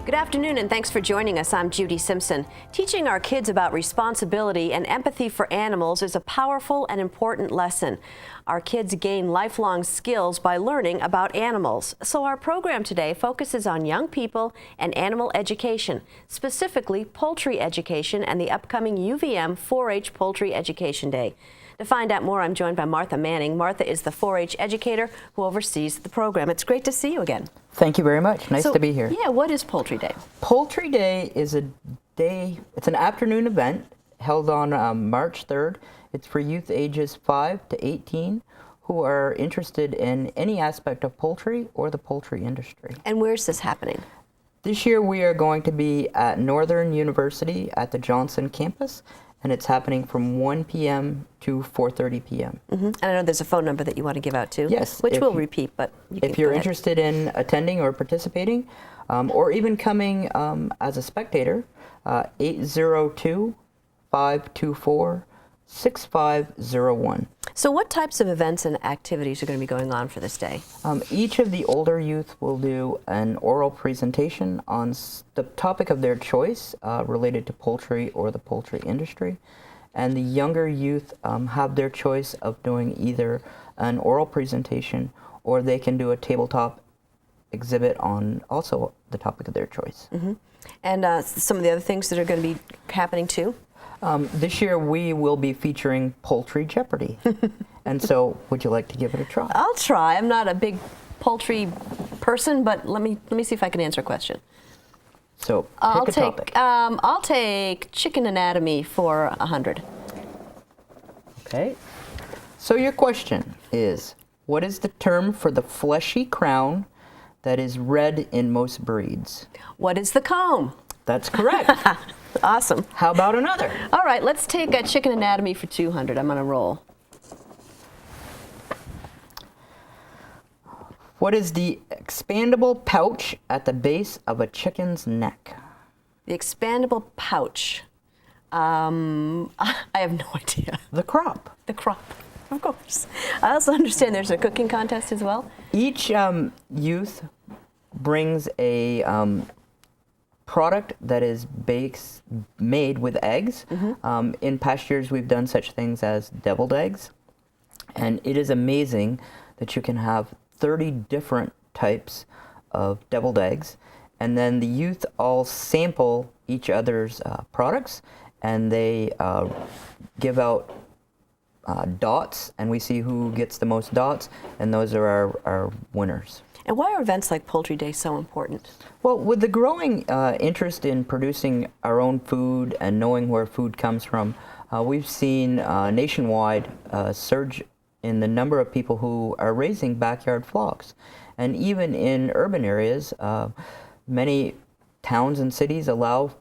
Good afternoon, and thanks for joining us. I'm Judy Simpson. Teaching our kids about responsibility and empathy for animals is a powerful and important lesson. Our kids gain lifelong skills by learning about animals. So our program today focuses on young people and animal education, specifically poultry education and the upcoming UVM 4-H Poultry Education Day. To find out more, I'm joined by Martha Manning. Martha is the 4-H educator who oversees the program. It's great to see you again. Thank you very much. Nice to be here. Yeah, what is Poultry Day? Poultry Day is a day, it's an afternoon event held on March 3rd. It's for youth ages 5 to 18 who are interested in any aspect of poultry or the poultry industry. And where's this happening? This year we are going to be at Northern University at the Johnson campus, and it's happening from 1 p.m. to 4:30 p.m. And I know there's a phone number that you want to give out too. Yes. Which we'll repeat, but if you're interested in attending or participating, or even coming as a spectator, 802-524-6501. So what types of events and activities are going to be going on for this day? Each of the older youth will do an oral presentation on the topic of their choice related to poultry or the poultry industry. And the younger youth have their choice of doing either an oral presentation or they can do a tabletop exhibit on also the topic of their choice. And some of the other things that are going to be happening too? This year we will be featuring Poultry Jeopardy. And so would you like to give it a try? I'll try. I'm not a big poultry person, but let me see if I can answer a question. So pick a topic. I'll take chicken anatomy for 100. Okay. So your question is, what is the term for the fleshy crown that is red in most breeds? What is the comb? That's correct. Awesome. How about another? All right, let's take a chicken anatomy for 200. I'm on a roll. What is the expandable pouch at the base of a chicken's neck? The expandable pouch. I have no idea. The crop. The crop, of course. I also understand there's a cooking contest as well. Each youth brings a product that is made with eggs. In past years, we've done such things as deviled eggs. And it is amazing that you can have 30 different types of deviled eggs. And then the youth all sample each other's products, and they give out dots, and we see who gets the most dots, and those are our winners. And why are events like Poultry Day so important? Well, with the growing interest in producing our own food and knowing where food comes from, we've seen nationwide surge in the number of people who are raising backyard flocks. And even in urban areas, many towns and cities allow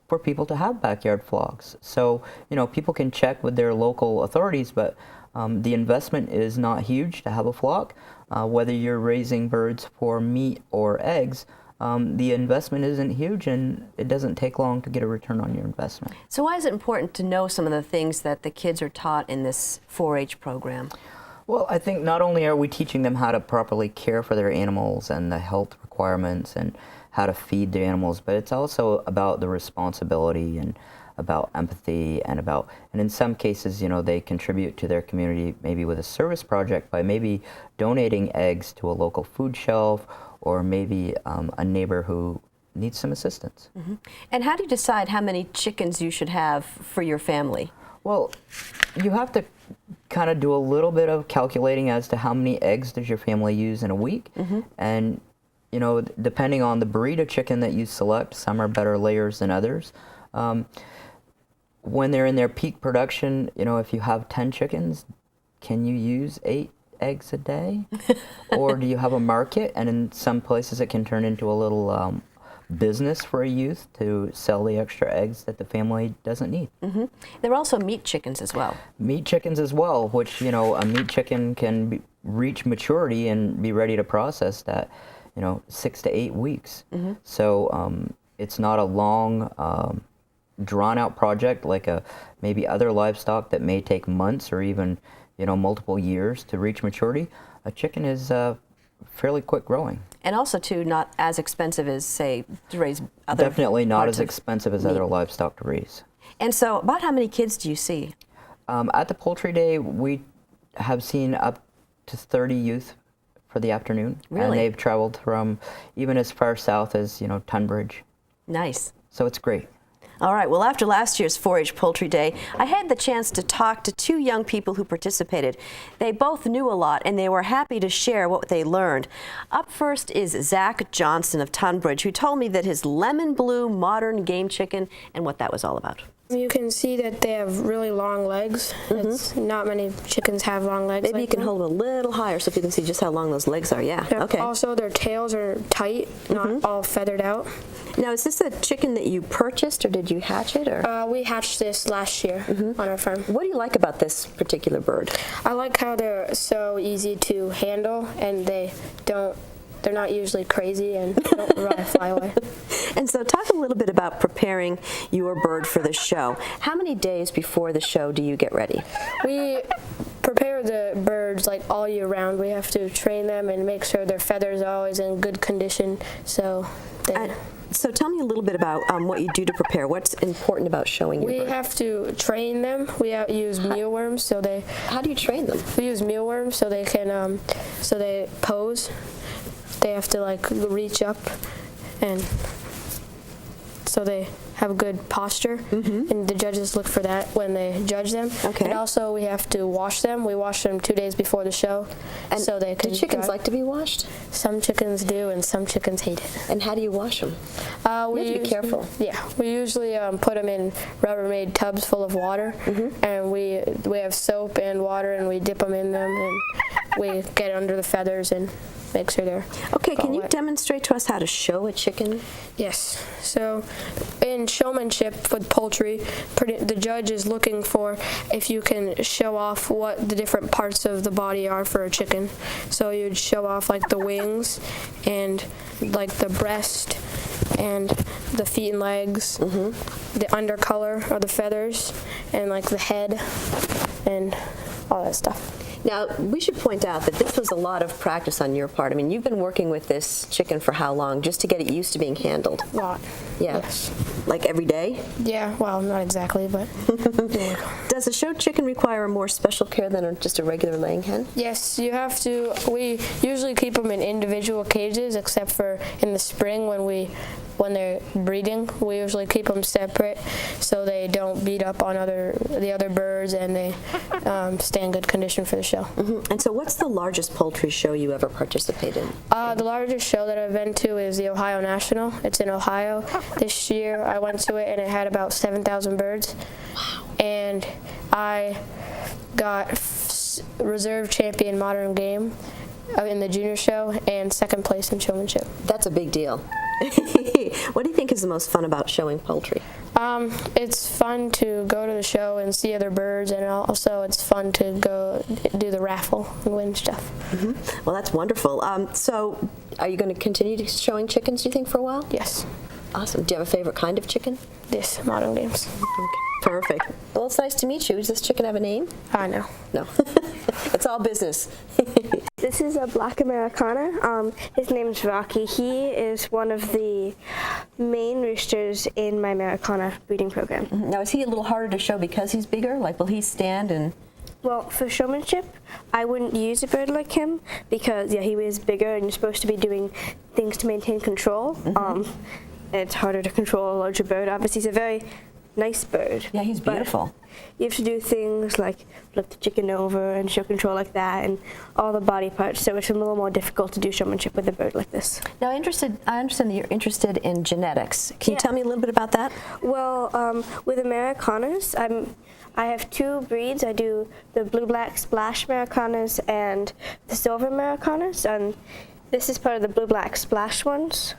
for people to have backyard flocks. So, you know, people can check with their local authorities, but the investment is not huge to have a flock. Whether you're raising birds for meat or eggs, the investment isn't huge, and it doesn't take long to get a return on your investment. So why is it important to know some of the things that the kids are taught in this 4-H program? Well, I think not only are we teaching them how to properly care for their animals and the health requirements and how to feed the animals, but it's also about the responsibility and about empathy and in some cases, you know, they contribute to their community maybe with a service project by maybe donating eggs to a local food shelf or maybe a neighbor who needs some assistance. And how do you decide how many chickens you should have for your family? Well, you have to kind of do a little bit of calculating as to how many eggs does your family use in a week. And, you know, depending on the breed of chicken that you select, some are better layers than others. When they're in their peak production, you know, if you have 10 chickens, can you use 8 eggs a day? Or do you have a market? And in some places it can turn into a little business for a youth to sell the extra eggs that the family doesn't need. There are also meat chickens as well. Meat chickens as well, which, you know, a meat chicken can reach maturity and be ready to process that, you know, 6 to 8 weeks. So it's not a long, drawn-out project like maybe other livestock that may take months or even, you know, multiple years to reach maturity. A chicken is fairly quick growing. And also, too, not as expensive as, say, to raise other Definitely not parts as expensive as other livestock to raise. And so, about how many kids do you see? At the Poultry Day, we have seen up to 30 youth for the afternoon. Really? And they've traveled from even as far south as, you know, Tunbridge. Nice. So it's great. All right, well, after last year's 4-H Poultry Day, I had the chance to talk to 2 young people who participated. They both knew a lot, and they were happy to share what they learned. Up first is Zach Johnson of Tunbridge, who told me that his lemon blue modern game chicken and what that was all about. You can see that they have really long legs. It's not many chickens have long legs. Maybe like you can that. hold them a little higher so people can see just how long those legs are. Yeah, Yep. okay. Also, their tails are tight, not all feathered out. Now, is this a chicken that you purchased, or did you hatch it? Or We hatched this last year on our farm. what do you like about this particular bird? I like how they're so easy to handle, and they're not usually crazy and don't run or fly away. And so talk a little bit about preparing your bird for the show. How many days before the show do you get ready? We prepare the birds like all year round. We have to train them and make sure their feathers are always in good condition. So So tell me a little bit about what you do to prepare. What's important about showing your we bird? have to train them. We use mealworms, so they. How do you train them? We use mealworms so they can, so they pose. They have to like reach up, and so they have good posture. And the judges look for that when they judge them. Okay. And also we have to wash them. We wash them 2 days before the show, And so they can. do chickens dry. like to be washed? Some chickens do, and some chickens hate it. And how do you wash them? We You have to be careful. Yeah, we usually put them in Rubbermaid tubs full of water, and we have soap and water, and we dip them in them, and we get under the feathers and make sure they're. Okay, can all you wet. demonstrate to us how to show a chicken? Yes. So, in showmanship with poultry, the judge is looking for if you can show off what the different parts of the body are for a chicken. So you'd show off like the wings and like the breast and the feet and legs, the undercolor or the feathers, and like the head and all that stuff. Now, we should point out that this was a lot of practice on your part. I mean, you've been working with this chicken for how long, just to get it used to being handled? A lot. Yeah. Yes. Like every day? Yeah, well, not exactly, but. Does a show chicken require a more special care than just a regular laying hen? Yes, you have to. We usually keep them in individual cages, except for in the spring when they're breeding. We usually keep them separate so they don't beat up on the other birds, and they stay in good condition for the show. And so what's the largest poultry show you ever participated in? The largest show that I've been to is the Ohio National. It's in Ohio. This year I went to it, and it had about 7,000 birds. Wow. And I got reserve champion modern game in the junior show and second place in showmanship. That's a big deal. What do you think is the most fun about showing poultry? It's fun to go to the show and see other birds, and also it's fun to go do the raffle and win stuff. Well, that's wonderful. So are you going to continue showing chickens, do you think, for a while? Yes, Awesome. Do you have a favorite kind of chicken? this modern games. Okay. Perfect. Well, it's nice to meet you. Does this chicken have a name? I know. No. It's all business. This is a black Americana. His name's Rocky. He is one of the main roosters in my Americana breeding program. Now, is he a little harder to show because he's bigger? Like, will he stand and... Well, for showmanship, I wouldn't use a bird like him because, yeah, he is bigger and you're supposed to be doing things to maintain control. It's harder to control a larger bird. Obviously, he's a very nice bird. Yeah, he's but beautiful. You have to do things like flip the chicken over and show control like that and all the body parts, so it's a little more difficult to do showmanship with a bird like this. Now, I understand that you're interested in genetics. Can you tell me a little bit about that? Well, with Americanas, I have 2 breeds. I do the blue-black splash Americanas and the silver Americanas, and this is part of the blue-black splash ones.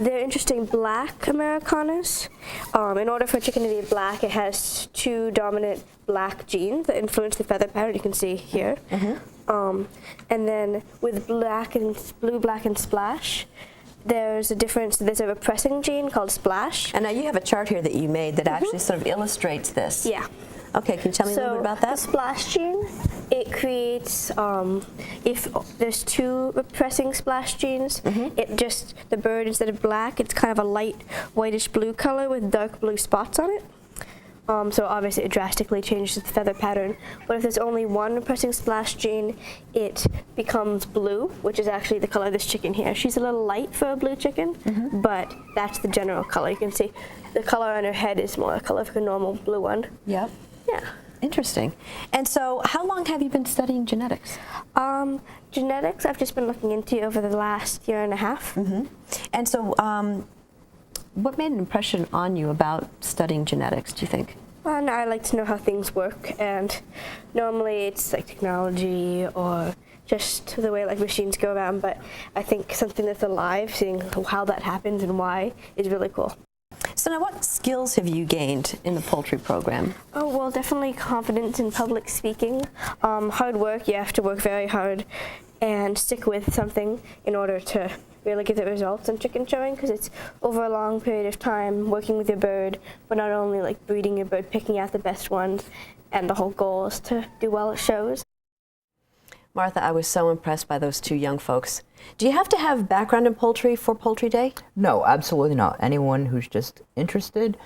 They're interesting black Americanas. In order for a chicken to be black, it has two dominant black genes that influence the feather pattern. You can see here. And then with blue, black, and splash, there's a difference. There's a repressing gene called splash. And now you have a chart here that you made that actually sort of illustrates this. Yeah. Okay, can you tell me a little bit about that? The splash gene, it creates, if there's two repressing splash genes, it just, the bird, instead of black, it's kind of a light whitish blue color with dark blue spots on it. So obviously it drastically changes the feather pattern. But if there's only one repressing splash gene, it becomes blue, which is actually the color of this chicken here. She's a little light for a blue chicken, but that's the general color. You can see the color on her head is more a color for a normal blue one. Yep. Yeah. Interesting. And so how long have you been studying genetics? Genetics I've just been looking into over the last year and a half. And so what made an impression on you about studying genetics, do you think? Well, I like to know how things work, and normally it's like technology or just the way like machines go around, but I think something that's alive, seeing how that happens and why, is really cool. So now what skills have you gained in the poultry program? Oh, well, definitely confidence in public speaking. Hard work, you have to work very hard and stick with something in order to really get the results in chicken showing, because it's over a long period of time working with your bird, but not only like breeding your bird, picking out the best ones, and the whole goal is to do well at shows. Martha, I was so impressed by those two young folks. Do you have to have background in poultry for Poultry Day? No, absolutely not. Anyone who's just interested,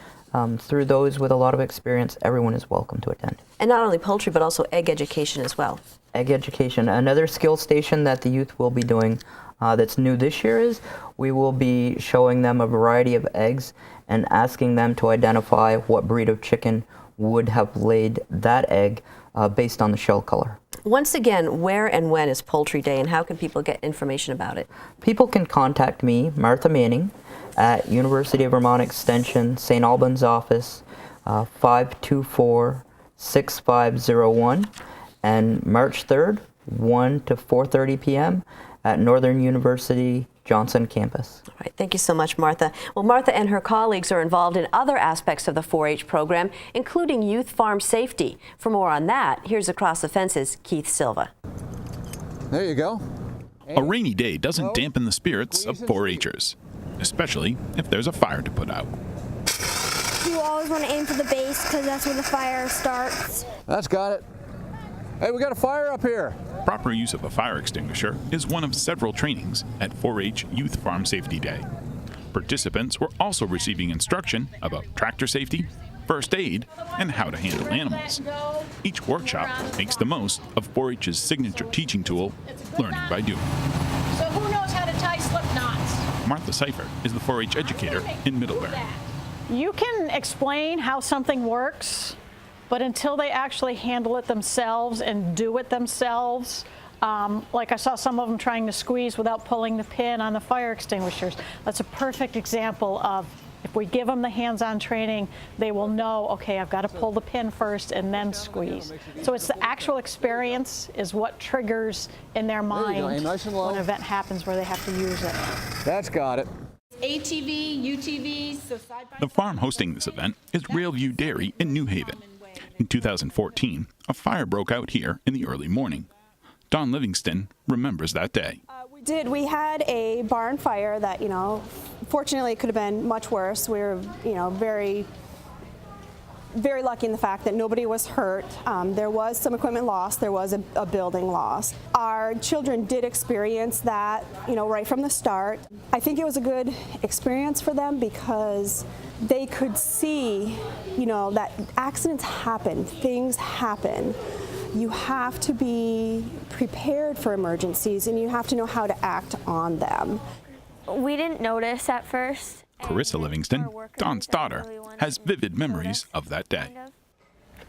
through those with a lot of experience, everyone is welcome to attend. And not only poultry, but also egg education as well. Egg education. Another skill station that the youth will be doing that's new this year is we will be showing them a variety of eggs and asking them to identify what breed of chicken would have laid that egg based on the shell color. Once again, where and when is Poultry Day, and how can people get information about it? People can contact me, Martha Manning, at University of Vermont Extension, St. Albans office, 524-6501, and March 3rd, 1 to 4:30 p.m. at Northern University Johnson campus. All right, thank you so much, Martha. Well, Martha and her colleagues are involved in other aspects of the 4-H program, including youth farm safety. For more on that, here's Across the Fence's Keith Silva. There you go. A rainy day doesn't dampen the spirits of 4-Hers, especially if there's a fire to put out. You always want to aim for the base because that's where the fire starts. That's got it. Hey, we got a fire up here. Proper use of a fire extinguisher is one of several trainings at 4-H Youth Farm Safety Day. Participants were also receiving instruction about tractor safety, first aid, and how to handle animals. Each workshop makes the most of 4-H's signature teaching tool, learning by doing. So who knows how to tie slip knots? Martha Seifert is the 4-H educator in Middlebury. You can explain how something works, but until they actually handle it themselves and do it themselves, like I saw some of them trying to squeeze without pulling the pin on the fire extinguishers. That's a perfect example of if we give them the hands-on training, they will know, okay, I've got to pull the pin first and then squeeze. So it's the actual experience is what triggers in their mind nice and low. when an event happens where they have to use it. That's got it. ATV, UTVs, so side by The farm hosting this event is Railview Dairy in New Haven. In 2014, a fire broke out here in the early morning. Don Livingston remembers that day. We had a barn fire that, fortunately it could have been much worse. We were, very, very lucky in the fact that nobody was hurt. There was some equipment lost. There was a building loss. Our children did experience that, right from the start. I think it was a good experience for them because they could see, that accidents happen, things happen. You have to be prepared for emergencies and you have to know how to act on them. We didn't notice at first. Carissa Livingston, Don's daughter, has vivid memories of that day.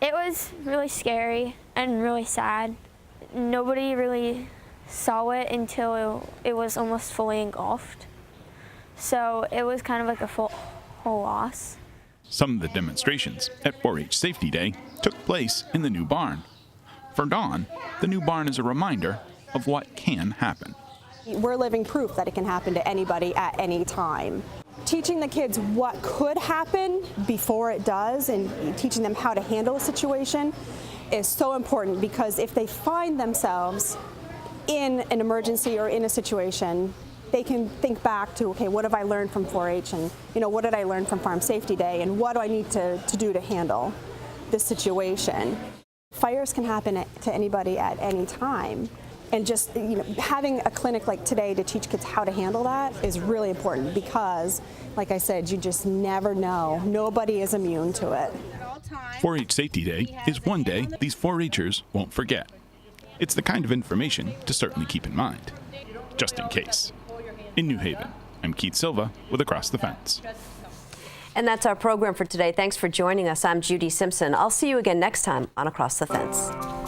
It was really scary and really sad. Nobody really saw it until it was almost fully engulfed. So it was kind of like a whole loss. Some of the demonstrations at 4-H Safety Day took place in the new barn. For Dawn, the new barn is a reminder of what can happen. We're living proof that it can happen to anybody at any time. Teaching the kids what could happen before it does and teaching them how to handle a situation is so important, because if they find themselves in an emergency or in a situation, they can think back to, okay, what have I learned from 4-H, and what did I learn from Farm Safety Day, and what do I need to do to handle this situation. Fires can happen to anybody at any time. And just having a clinic like today to teach kids how to handle that is really important, because, like I said, you just never know. Nobody is immune to it. 4-H Safety Day is one day these 4-Hers won't forget. It's the kind of information to certainly keep in mind, just in case. In New Haven, I'm Keith Silva with Across the Fence. And that's our program for today. Thanks for joining us. I'm Judy Simpson. I'll see you again next time on Across the Fence.